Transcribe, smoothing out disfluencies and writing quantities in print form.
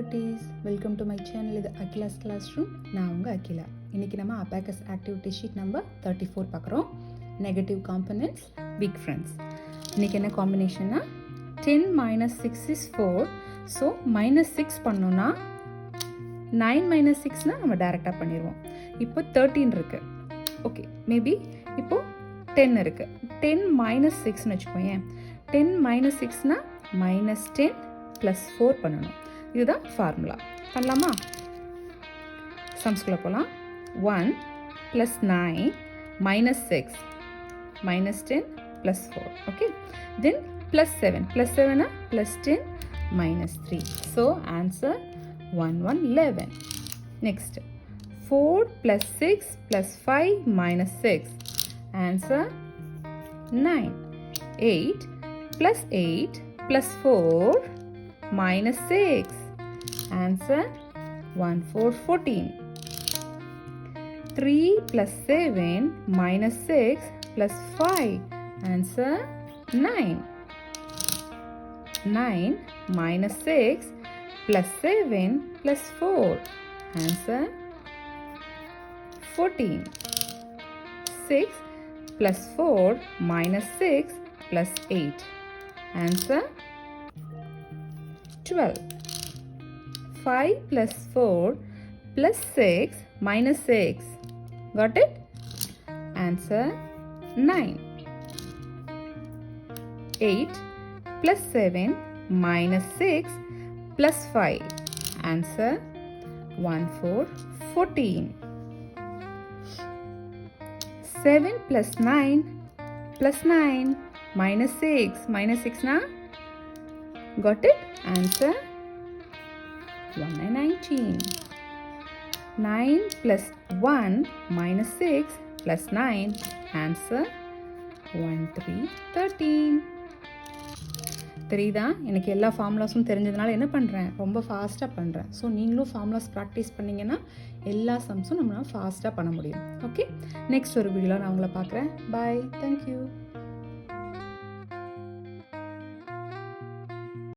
குட்டீஸ், welcome to my channel. இது Akila's class room. நான் உங்கள் அகிலா. இன்றைக்கி நம்ம அபாக்கஸ் ஆக்டிவிட்டி ஷீட் நம்பர் 34 பார்க்குறோம். Negative components, big friends. இன்றைக்கி என்ன காம்பினேஷன்னா 10 minus 6 is 4. ஸோ -6 பண்ணோன்னா 9 minus 6னால் நம்ம டேரெக்டாக பண்ணிடுவோம். இப்போ 13 இருக்குது. ஓகே, மேபி இப்போது 10 இருக்குது. 10 minus 6ன்னு வச்சுக்கோங்க. 10 minus 6னால் -10 + 4 பண்ணணும். இதுதான் ஃபார்முலா. பண்ணலாமா? சம்ஸ்குள்ளே போகலாம். 1 + 9 -6 -10 + 4. Okay, then +7 +7 +10 -3. So answer 11. Next 4 + 6 + 5 -6. Answer 9. 8 + 8 + 4 -6. Answer 14. 3 + 7 -6 + 5. Answer 9. 9 -6 + 7 + 4. Answer 14. 6 + 4 -6 + 8. Answer 12. 5 + 4 + 6 -6. Got it? Answer 9. 8 + 7 -6 + 5. Answer 14. 7 + 9 + 9 -6 -6 got it? Answer 119. 9 + 1 -6 + 9. Answer 13. தெரியுதா? எனக்கு எல்லா ஃபார்முலாஸும் தெரிஞ்சதுனால என்ன பண்ணுறேன், ரொம்ப ஃபாஸ்ட்டாக பண்ணுறேன். ஸோ நீங்களும் ஃபார்முலாஸ் ப்ராக்டிஸ் பண்ணிங்கன்னா எல்லா சம்ஸும் நம்மளால் ஃபாஸ்ட்டாக பண்ண முடியும். ஓகே, நெக்ஸ்ட் ஒரு வீடியோவில் நான் உங்களை பார்க்குறேன். பாய், தேங்க்யூ.